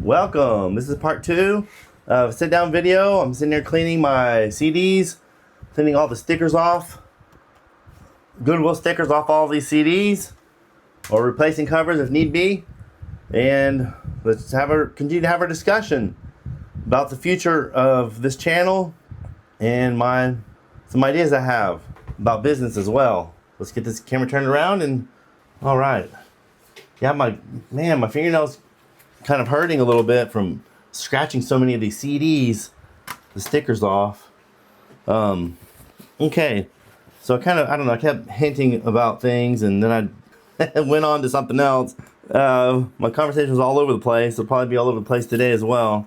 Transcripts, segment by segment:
Welcome. This is part 2 of a sit down video. I'm sitting here cleaning my CDs, cleaning all the stickers off, Goodwill stickers off all these CDs, or replacing covers if need be. And let's continue to have our discussion about the future of this channel and some ideas I have about business as well. Let's get this camera turned around and all right. Yeah, my fingernails kind of hurting a little bit from scratching so many of these CDs, the stickers off. Okay, so I kept hinting about things and then I went on to something else. My conversation was all over the place. It'll probably be all over the place today as well.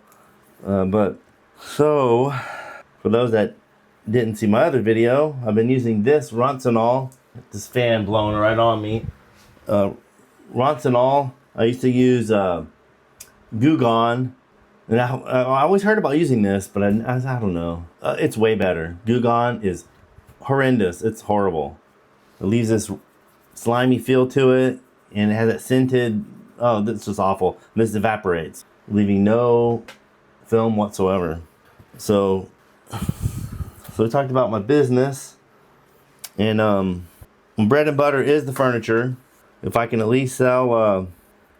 But for those that didn't see my other video, I've been using this Rants and all. This fan blowing right on me. Rants and all. I used to use Goo Gone, and I always heard about using this, but I don't know. It's way better. Goo Gone is horrendous. It's horrible. It leaves this slimy feel to it, and it has that scented. Oh, that's just awful. This evaporates, leaving no film whatsoever. So we talked about my business, and bread and butter is the furniture. If I can at least sell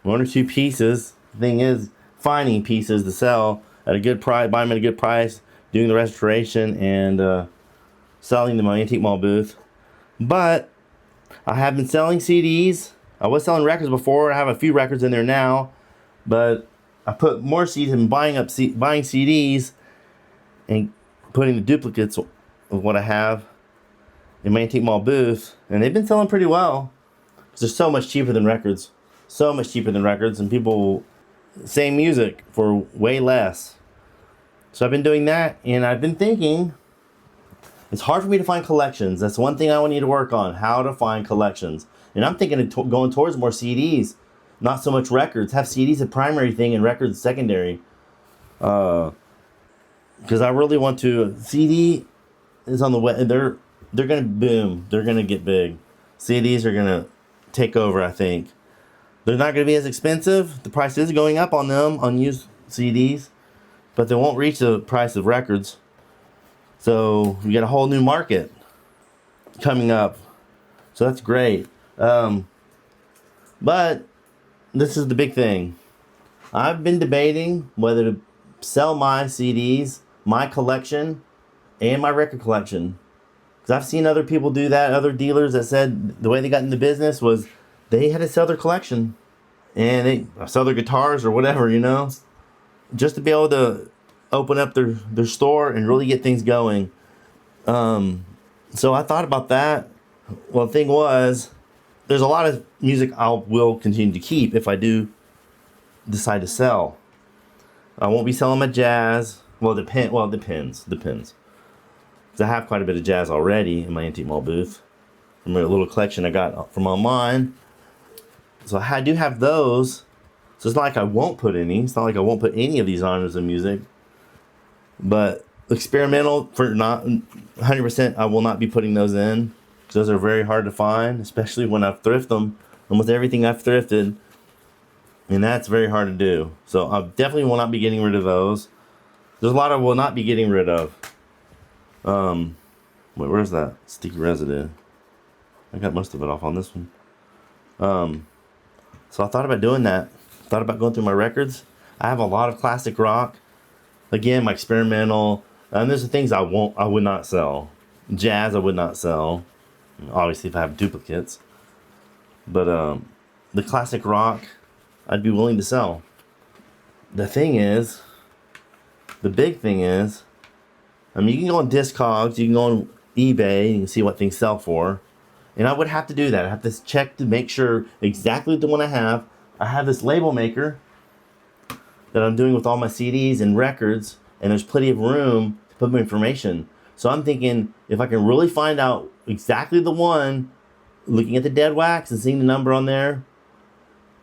1 or 2 pieces. The thing is finding pieces to sell at a good price, buy them at a good price, doing the restoration, and selling them in my antique mall booth. But I have been selling CDs. I was selling records before. I have a few records in there now, but I put more CDs in buying CDs and putting the duplicates of what I have in my antique mall booth, and they've been selling pretty well because they're so much cheaper than records. So much cheaper than records, and people same music for way less. So I've been doing that, and I've been thinking it's hard for me to find collections. That's one thing I need to work on, how to find collections. And I'm thinking of going towards more CDs, not so much records. Have CDs a primary thing and records secondary. Because I really want to. CD is on the way. They're gonna boom. They're gonna get big. CDs are gonna take over, I think. They're not going to be as expensive. The price is going up on them, on used CDs, but they won't reach the price of records. So we got a whole new market coming up. So that's great. But this is the big thing. I've been debating whether to sell my CDs, my collection, and my record collection. Because I've seen other people do that, other dealers that said the way they got into business was they had to sell their collection and they sell their guitars or whatever, just to be able to open up their store and really get things going. So I thought about that. Well, the thing was, there's a lot of music I will continue to keep if I do decide to sell. I won't be selling my jazz. Well, it depends. Because I have quite a bit of jazz already in my antique mall booth from a little collection I got from online. So I do have those. So it's not like I won't put any. It's not like I won't put any of these genres of music. But experimental, for not 100%, I will not be putting those in. Those are very hard to find, especially when I've thrifted them. Almost everything I've thrifted. And that's very hard to do. So I definitely will not be getting rid of those. There's a lot I will not be getting rid of. Wait, where's that sticky residue? I got most of it off on this one. So I thought about doing that. Thought about going through my records. I have a lot of classic rock. Again, my experimental. And there's the things I would not sell. Jazz I would not sell. Obviously if I have duplicates. But the classic rock I'd be willing to sell. The big thing is, you can go on Discogs, you can go on eBay, you can see what things sell for. And I would have to do that. I have to check to make sure exactly the one I have. I have this label maker that I'm doing with all my CDs and records, and there's plenty of room to put my information. So I'm thinking if I can really find out exactly the one, looking at the dead wax and seeing the number on there,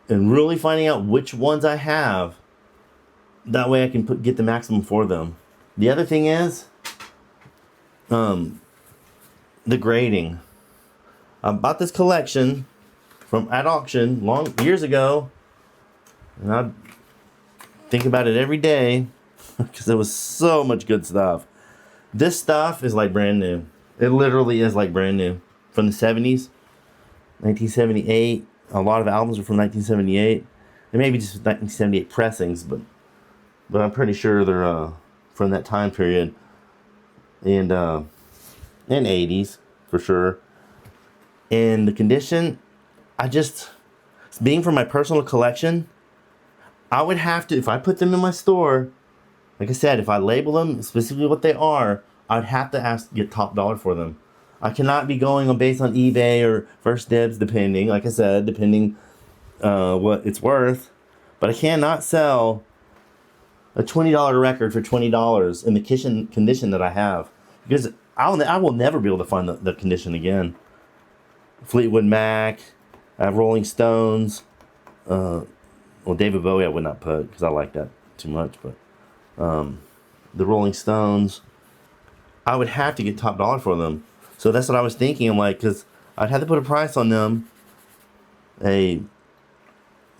and really finding out which ones I have, that way I can get the maximum for them. The other thing is the grading. I bought this collection from at auction years ago, and I think about it every day because there was so much good stuff. This stuff is like brand new. It literally is like brand new. From the 70s, 1978. A lot of albums are from 1978. They may be just 1978 pressings, but I'm pretty sure they're from that time period. And 80s for sure. And the condition, being from my personal collection, I would have to, if I put them in my store, like I said, if I label them specifically what they are, I'd have to get top dollar for them. I cannot be going on based on eBay or first dibs, depending, like I said, depending what it's worth. But I cannot sell a $20 record for $20 in the condition that I have, because I will never be able to find the condition again. Fleetwood Mac, I have Rolling Stones. Well, David Bowie I would not put because I like that too much, but the Rolling Stones, I would have to get top dollar for them. So that's what I was thinking. I'm like, because I'd have to put a price on them, the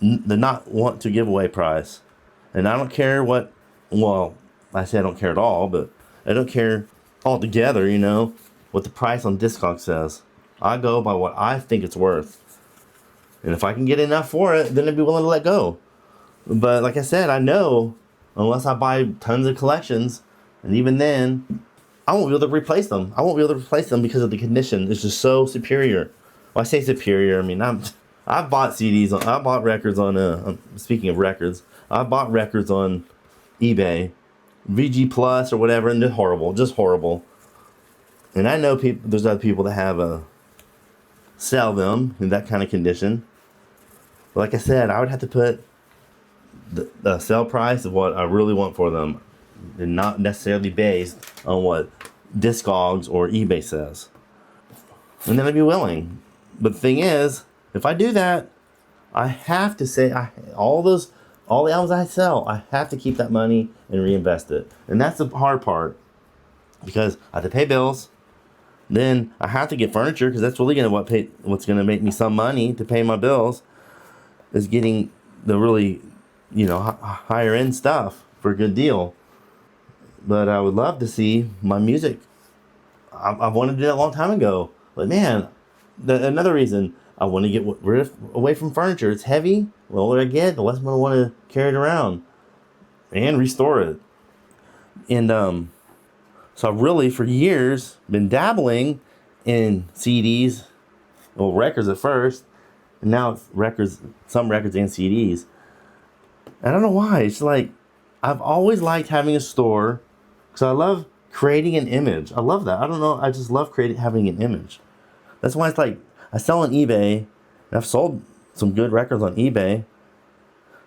not want to give away price. And I don't care what, well, I say I don't care at all, but I don't care altogether, what the price on Discogs says. I go by what I think it's worth. And if I can get enough for it, then I'd be willing to let go. But like I said, I know unless I buy tons of collections, and even then, I won't be able to replace them. I won't be able to replace them because of the condition. It's just so superior. Well, I say superior. I mean, I've bought CDs. I bought records on. Speaking of records, I bought records on eBay, VG Plus or whatever, and they're horrible, just horrible. And I know people. There's other people that have sell them in that kind of condition. But like I said, I would have to put the sell price of what I really want for them, and not necessarily based on what Discogs or eBay says. And then I'd be willing. But the thing is, if I do that, I have to say all the albums I sell, I have to keep that money and reinvest it. And that's the hard part, because I have to pay bills. Then I have to get furniture, because that's really what's gonna make me some money to pay my bills, is getting the really, higher end stuff for a good deal. But I would love to see my music. I wanted to do that a long time ago. But man, another reason I want to get away from furniture. It's heavy. The older I get, the less I want to carry it around and restore it. And so I've really, for years, been dabbling in CDs, well, records at first, and now it's some records and CDs. I don't know why. It's like I've always liked having a store, because I love creating an image. I love that. I don't know. I just love having an image. That's why it's like I sell on eBay, and I've sold some good records on eBay,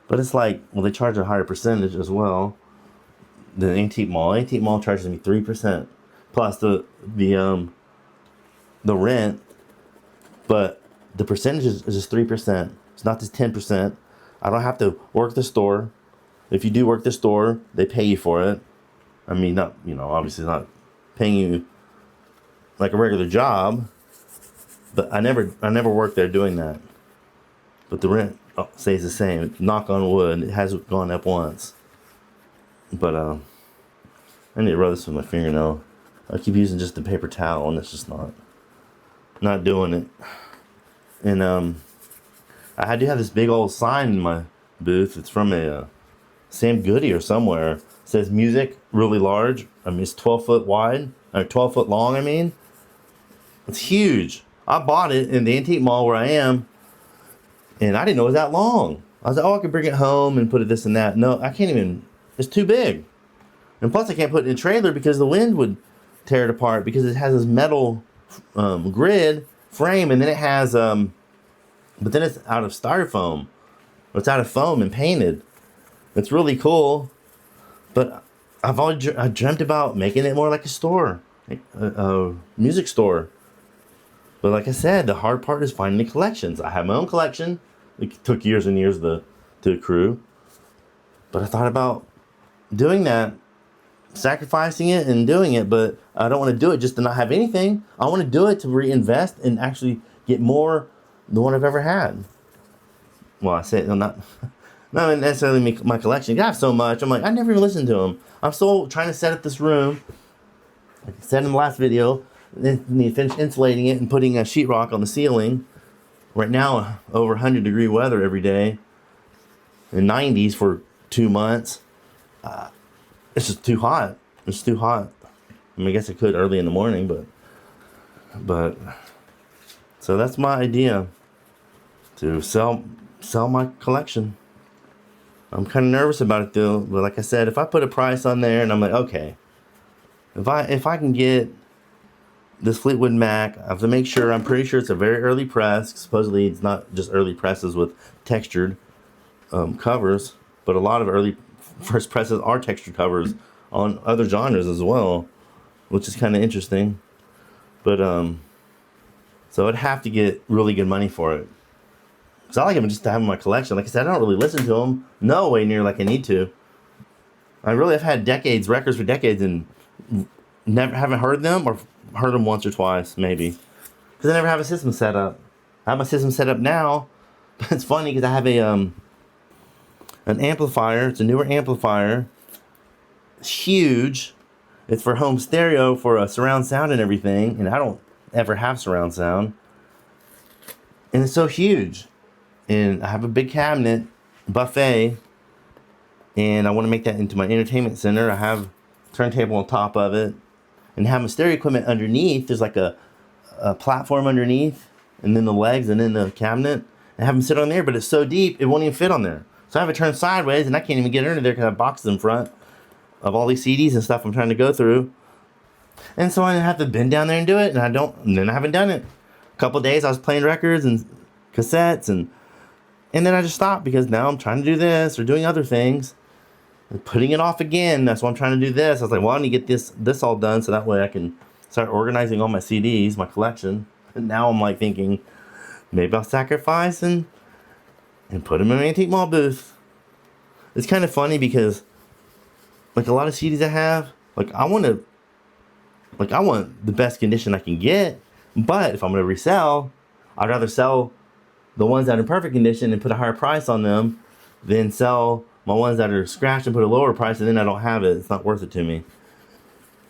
but it's like, well, they charge a higher percentage as well than Antique Mall. Antique Mall charges me 3% plus the rent, but the percentage is just 3%. It's not just 10%. I don't have to work the store. If you do work the store, they pay you for it. I mean, not, obviously not paying you like a regular job, but I never worked there doing that. But the rent stays the same. Knock on wood, it has gone up once. But I need to rub this with my fingernail. I keep using just the paper towel, and it's just not doing it. And I do have this big old sign in my booth. It's from a Sam Goody or somewhere. It says music really large. I mean, it's 12 foot wide, or 12 foot long, I mean. It's huge. I bought it in the Antique Mall where I am, and I didn't know it was that long. I was like, I could bring it home and put it this and that. No, I can't even. It's too big. And plus I can't put it in a trailer because the wind would tear it apart, because it has this metal grid frame, and then it has, but then it's out of styrofoam. It's out of foam and painted. It's really cool, but I dreamt about making it more like a store, like a music store. But like I said, the hard part is finding the collections. I have my own collection. It took years and years to accrue. But I thought about doing that, sacrificing it and doing it, but I don't want to do it just to not have anything. I want to do it to reinvest and actually get more than what I've ever had. Well, I say, not not necessarily my collection. I have so much. I'm like, I never even listened to them. I'm still trying to set up this room. Like I said in the last video, then need to finish insulating it and putting a sheetrock on the ceiling. Right now, over 100-degree weather every day, and 90s for 2 months. It's just too hot. It's too hot. I mean, I guess I could early in the morning, but so that's my idea, to sell my collection. I'm kind of nervous about it though, but like I said, if I put a price on there and I'm like, okay, if I can get this Fleetwood Mac, I have to make sure, I'm pretty sure it's a very early press. Supposedly it's not just early presses with textured covers, but a lot of early first presses are textured covers on other genres as well, which is kind of interesting. But so I'd have to get really good money for it. So I like them just to have in my collection. Like I said, I don't really listen to them. No way near like I need to. I've had records for decades, and haven't heard them, or heard them once or twice maybe, because I never have a system set up. I have my system set up now, but it's funny because I have an amplifier. It's a newer amplifier. It's huge. It's for home stereo, for a surround sound and everything, and I don't ever have surround sound. And it's so huge. And I have a big cabinet, buffet, and I want to make that into my entertainment center. I have a turntable on top of it, and have my stereo equipment underneath. There's like a platform underneath, and then the legs, and then the cabinet. And have them sit on there, but it's so deep, it won't even fit on there. So I have it turned sideways, and I can't even get under there because I have boxes in front of all these CDs and stuff I'm trying to go through. And so I have to bend down there and do it, and I haven't done it. A couple days I was playing records and cassettes, and then I just stopped because now I'm trying to do this or doing other things. And putting it off again. That's why I'm trying to do this. I was like, well, I need to get this all done so that way I can start organizing all my CDs, my collection. And now I'm like thinking, maybe I'll sacrifice and put them in an antique mall booth. It's kind of funny because like a lot of CDs I have, I want the best condition I can get, but if I'm going to resell, I'd rather sell the ones that are in perfect condition and put a higher price on them than sell my ones that are scratched and put a lower price, and then I don't have it. It's not worth it to me.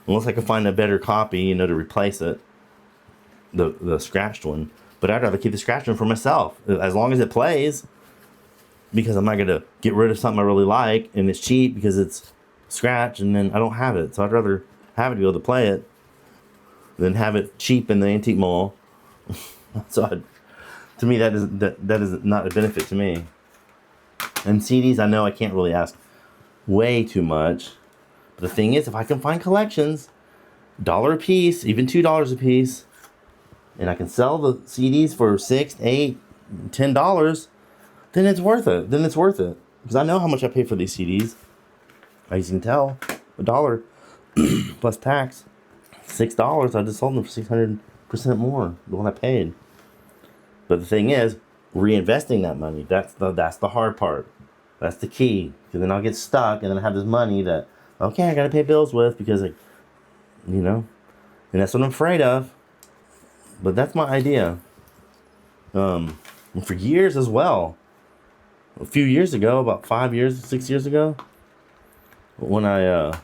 Unless I can find a better copy, to replace it, the scratched one. But I'd rather keep the scratched one for myself, as long as it plays, because I'm not going to get rid of something I really like, and it's cheap because it's scratched, and then I don't have it. So I'd rather have it to be able to play it than have it cheap in the antique mall. So to me, that is not a benefit to me. And CDs, I know I can't really ask way too much. But the thing is, if I can find collections, $1 a piece, even $2 a piece, and I can sell the CDs for $6, $8, $10, then it's worth it. Because I know how much I pay for these CDs. As you can tell, $1 plus tax, $6. I just sold them for 600% more than what I paid. But the thing is, reinvesting that money, that's the hard part. That's the key. Because then I'll get stuck, and then I have this money that, okay, I gotta pay bills with, because and that's what I'm afraid of. But that's my idea. And for years as well. A few years ago, about 6 years ago, when I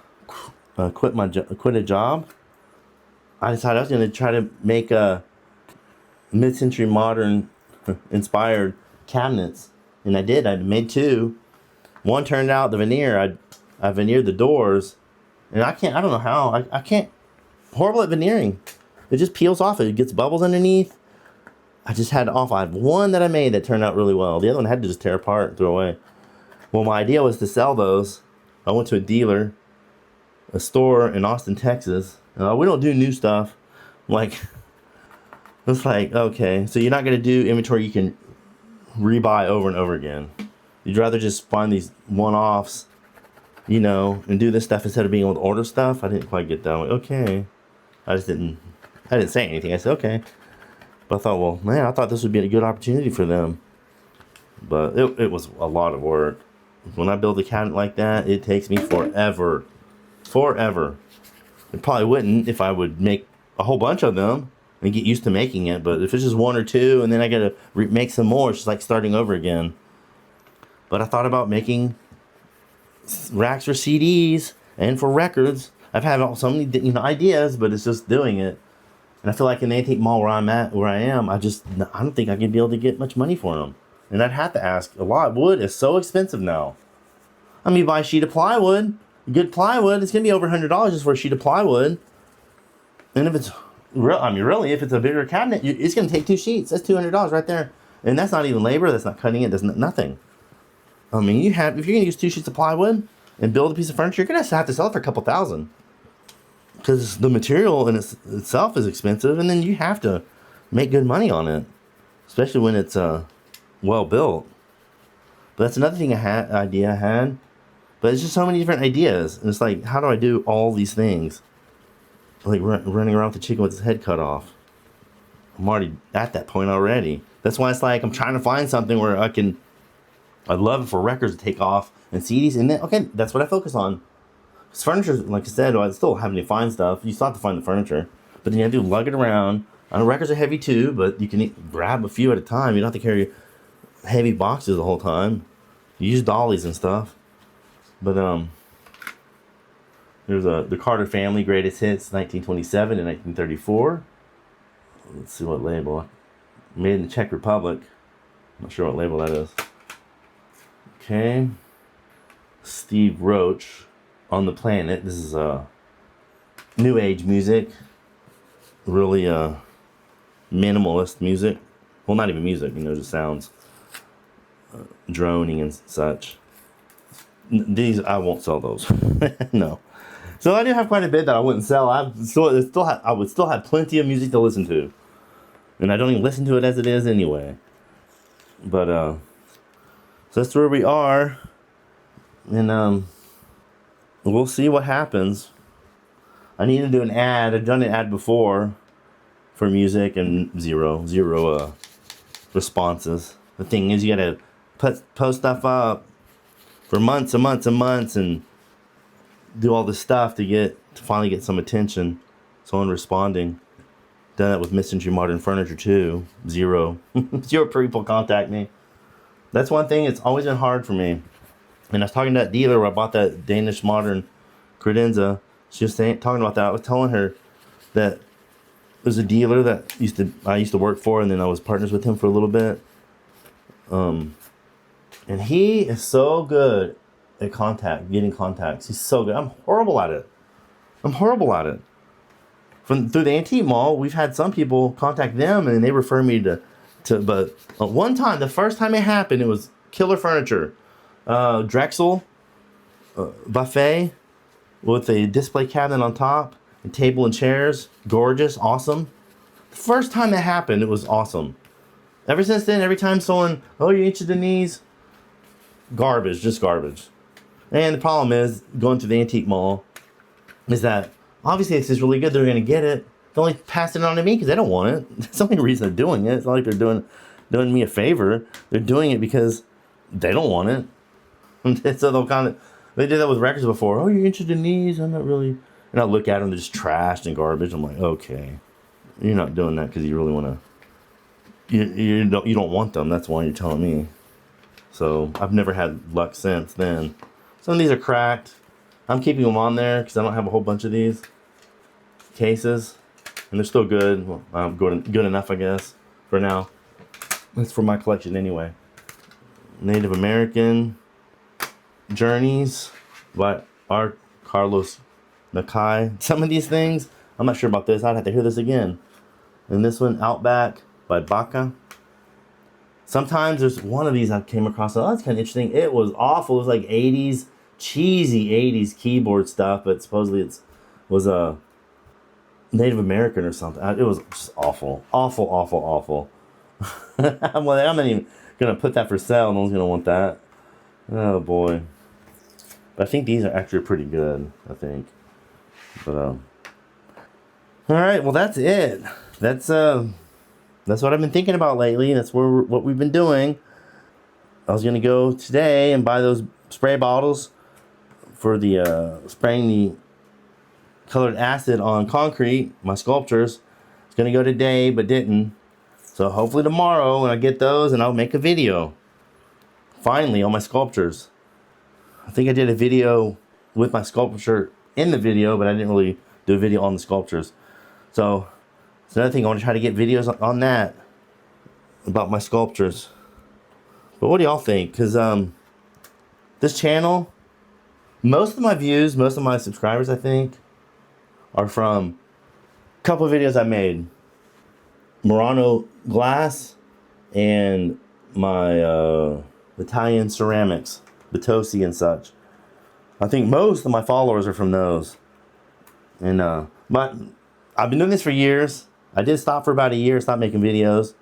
quit a job, I decided I was gonna try to make a mid-century modern inspired cabinets, and I did. I made 2. One turned out, the veneer, I veneered the doors, and I don't know how, I can't, horrible at veneering. It just peels off, it gets bubbles underneath. I just had to off. I have one that I made that turned out really well. The other one I had to just tear apart and throw away. Well, my idea was to sell those. I went to a store in Austin, Texas. We don't do new stuff. It's like, okay, so you're not going to do inventory you can rebuy over and over again. You'd rather just find these one-offs, and do this stuff instead of being able to order stuff. I didn't quite get that. Okay. I didn't say anything. I said, okay. But I thought, well, man, I thought this would be a good opportunity for them. But it was a lot of work. When I build a cabinet like that, it takes me forever. Forever. It probably wouldn't if I would make a whole bunch of them and get used to making it. But if it's just 1 or 2 and then I got to make some more, it's just like starting over again. But I thought about making racks for CDs and for records. I've had so many ideas, but it's just doing it. And I feel like in the antique mall where I am, I don't think I could be able to get much money for them. And I'd have to ask a lot. Wood is so expensive now. I mean, you buy a sheet of plywood, good plywood, it's gonna be over $100 just for a sheet of plywood. And if it's really, if it's a bigger cabinet, it's gonna take 2 sheets. That's $200 right there. And that's not even labor. That's not cutting it. That's nothing. I mean, if you're gonna use 2 sheets of plywood and build a piece of furniture, you're gonna have to sell it for a couple thousand. Because the material in itself is expensive, and then you have to make good money on it, especially when it's well built. But that's another idea I had. But it's just so many different ideas, and it's like, how do I do all these things? Like running around with the chicken with his head cut off. I'm already at that point already. That's why it's like I'm trying to find something where I'd love it for records to take off and CDs, and then okay, that's what I focus on. Because furniture, like I said, I still having to find stuff. You still have to find the furniture, but then you have to lug it around. I know records are heavy too, but you can grab a few at a time. You don't have to carry heavy boxes the whole time. You use dollies and stuff. But there's the Carter Family Greatest Hits, 1927 and 1934. Let's see what label. Made in the Czech Republic. I'm not sure what label that is. Okay. Steve Roach, On the Planet. This is new age music. Really minimalist music. Well, not even music, just sounds. Droning and such. These, I won't sell those. No. So I do have quite a bit that I wouldn't sell. I would still have plenty of music to listen to. And I don't even listen to it as it is anyway. But so that's where we are. And we'll see what happens. I need to do an ad. I've done an ad before for music and zero responses. The thing is, you gotta post stuff up for months and months and months and do all this stuff to finally get some attention. Someone responding. Done that with Mystery Modern Furniture too. Zero people contact me. That's one thing. It's always been hard for me. And I was talking to that dealer where I bought that Danish Modern credenza. She was talking about that. I was telling her that there's a dealer that I used to work for, and then I was partners with him for a little bit. And he is so good at getting contacts. He's so good. I'm horrible at it. Through the antique mall, we've had some people contact them, and they refer me to but one time, the first time it happened, it was killer furniture. Drexel buffet with a display cabinet on top, and table and chairs. Gorgeous, awesome. The first time that happened, it was awesome. Ever since then, every time someone, oh, you're interested in these? Garbage, just garbage. And the problem is, going through the antique mall, is that obviously this is really good, they're going to get it. They're only passing it on to me because they don't want it. That's the only reason they're doing it. It's not like they're doing me a favor. They're doing it because they don't want it. And so they did that with records before. Oh, you're interested in these? I'm not really. And I look at them, they're just trashed and garbage. I'm like, okay, you're not doing that because you really want to. You don't want them. That's why you're telling me. So I've never had luck since then. Some of these are cracked. I'm keeping them on there because I don't have a whole bunch of these cases, and they're still good. Well, good enough, I guess, for now. That's for my collection anyway. Native American Journeys by Art Carlos Nakai. Some of these things, I'm not sure about this. I'd have to hear this again. And this one, Outback by Baca. Sometimes there's one of these I came across. Oh, that's kind of interesting. It was awful. It was like 80s, cheesy 80s keyboard stuff, but supposedly it was a Native American or something. It was just awful. Awful. I'm not even going to put that for sale. No one's going to want that. Oh, boy. But I think these are actually pretty good, I think. But, all right, well, that's it. That's what I've been thinking about lately. That's what we've been doing. I was going to go today and buy those spray bottles for the spraying the colored acid on concrete, my sculptures. It's going to go today, but didn't. So hopefully tomorrow when I get those, and I'll make a video. finally on my sculptures. I think I did a video with my sculpture in the video, but I didn't really do a video on the sculptures. So it's another thing. I want to try to get videos on that about my sculptures. But what do y'all think? Because this channel, most of my views, most of my subscribers, I think, are from a couple of videos I made. Murano glass and my Italian ceramics, Batosi and such. I think most of my followers are from those. And but I've been doing this for years. I did stop for about a year, stop making videos.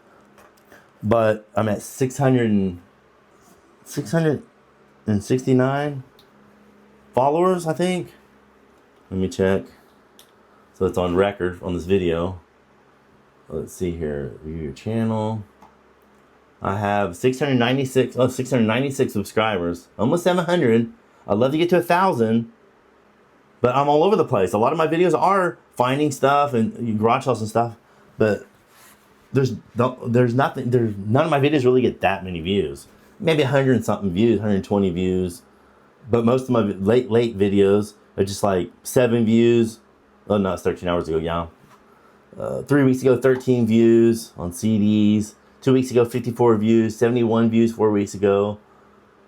But I'm at 669 followers, I think. Let me check. So it's on record on this video. Let's see here. View your channel. I have 696 subscribers. Almost 700. I'd love to get to 1,000. But I'm all over the place. A lot of my videos are finding stuff and garage sales and stuff. But there's nothing. None of my videos really get that many views. Maybe 100 and something views, 120 views. But most of my late videos are just like 7 views. Oh no, it's 13 hours ago, yeah. 3 weeks ago, 13 views on CDs. 2 weeks ago, 54 views. 71 views 4 weeks ago.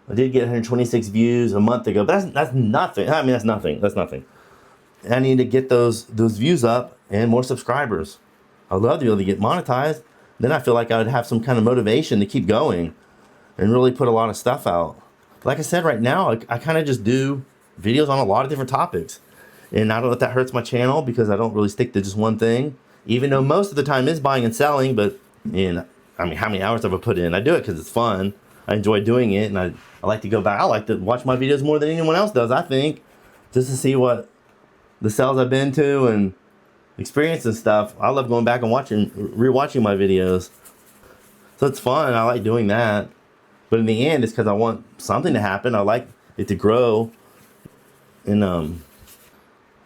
I did get 126 views a month ago, but that's nothing. I mean, that's nothing. That's nothing. I need to get those views up and more subscribers. I'd love to be able to get monetized. Then I feel like I would have some kind of motivation to keep going and really put a lot of stuff out. Like I said, right now, I kind of just do videos on a lot of different topics. And I don't know if that hurts my channel because I don't really stick to just one thing. Even though most of the time is buying and selling, but I mean, how many hours have I put in? I do it because it's fun. I enjoy doing it, and I like to go back. I like to watch my videos more than anyone else does, I think, just to see what the sales I've been to and experience and stuff. I love going back and rewatching my videos. So it's fun. I like doing that. But in the end, it's because I want something to happen. I like it to grow and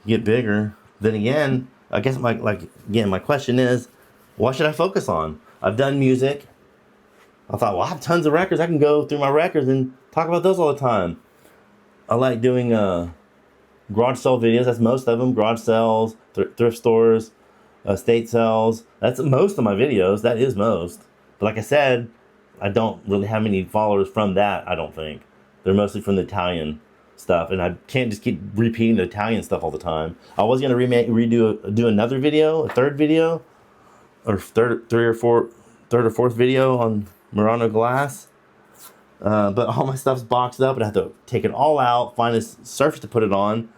get bigger. Then again, I guess my question is, what should I focus on? I've done music. I thought, well, I have tons of records. I can go through my records and talk about those all the time. I like doing garage sale videos. That's most of them. Garage sales, thrift stores, estate sales. That's most of my videos. That is most. But like I said, I don't really have many followers from that, I don't think. They're mostly from the Italian stuff. And I can't just keep repeating the Italian stuff all the time. I was going to do another video, a third video, or third or fourth video on Murano glass, but all my stuff's boxed up and I have to take it all out, find a surface to put it on,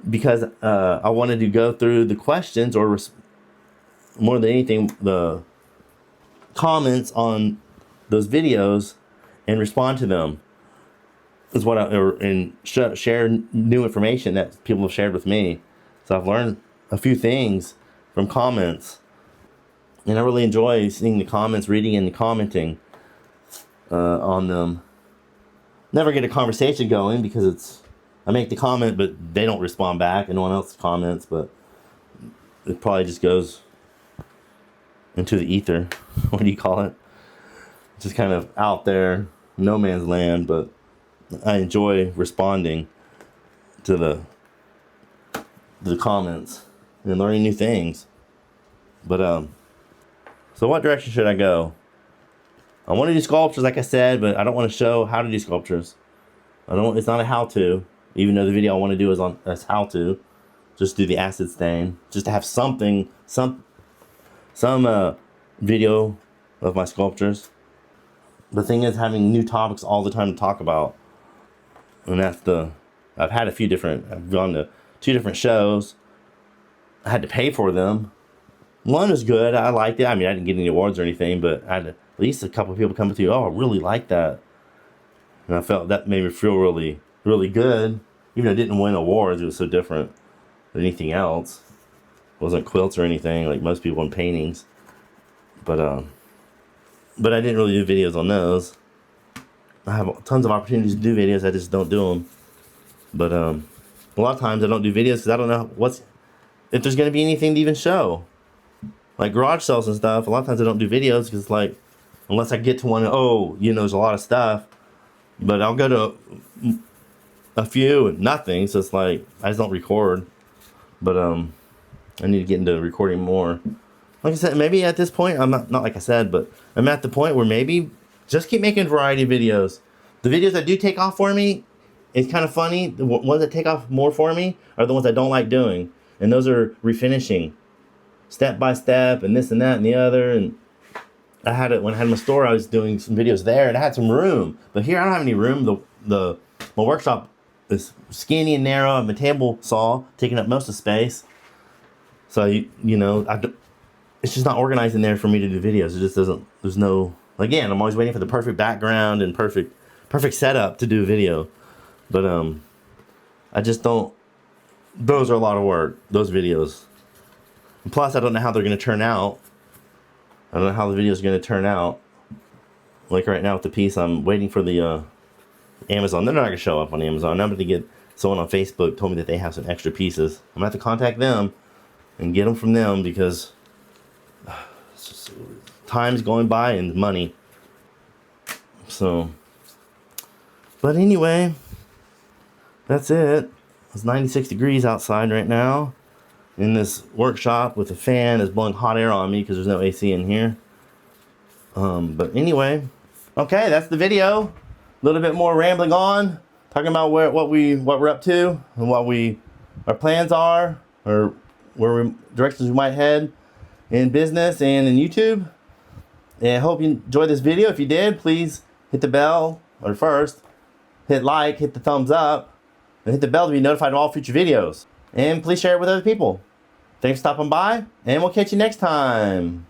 because I wanted to go through the questions, or more than anything, the comments on those videos and respond to them. Is what share new information that people have shared with me. So I've learned a few things from comments. And I really enjoy seeing the comments, reading and commenting on them. Never get a conversation going because I make the comment, but they don't respond back, and no one else comments, but it probably just goes into the ether. What do you call it? Just kind of out there, no man's land, but I enjoy responding to the comments and learning new things. But so what direction should I go? I want to do sculptures, like I said, but I don't want to show how to do sculptures. It's not a how-to, even though the video I want to do is as how-to. Just do the acid stain, just to have something, some video of my sculptures. The thing is having new topics all the time to talk about, and I've gone to 2 different shows. I had to pay for them. One was good. I liked it. I mean, I didn't get any awards or anything, but I had at least a couple of people come to, oh, I really like that. And I felt that made me feel really, really good. Even though I didn't win awards, it was so different than anything else. It wasn't quilts or anything like most people in paintings. But I didn't really do videos on those. I have tons of opportunities to do videos. I just don't do them. But a lot of times I don't do videos because I don't know if there's going to be anything to even show. Like garage sales and stuff, a lot of times I don't do videos because, like, unless I get to one, there's a lot of stuff, But I'll go to a few and nothing. So it's like I just don't record. But I need to get into recording more. Like I said, maybe at this point I'm not like I said, but I'm at the point where maybe just keep making variety of videos. The videos that do take off for me, it's kind of funny. The ones that take off more for me are the ones I don't like doing, and those are refinishing, step by step, and this and that and the other. And I had it when I had my store. I was doing some videos there, and I had some room. But here I don't have any room. My workshop is skinny and narrow. I have a table saw taking up most of the space. So it's just not organized in there for me to do videos. It just doesn't. There's no. Again, I'm always waiting for the perfect background and perfect setup to do a video. But I just don't. Those are a lot of work. Those videos. And plus, I don't know how they're going to turn out. I don't know how the video is going to turn out. Like right now with the piece, I'm waiting for the Amazon. They're not going to show up on Amazon. I'm going to get someone on Facebook told me that they have some extra pieces. I'm going to have to contact them and get them from them because time's going by and money. So, but anyway, that's it. It's 96 degrees outside right now in this workshop with a fan that's blowing hot air on me because there's no AC in here. But anyway, okay, that's the video. A little bit more rambling on, talking about what we're up to and what our plans are, or directions we might head in business and in YouTube. And I hope you enjoyed this video. If you did, please hit the bell, or first, hit like, hit the thumbs up, and hit the bell to be notified of all future videos. And please share it with other people. Thanks for stopping by, and we'll catch you next time.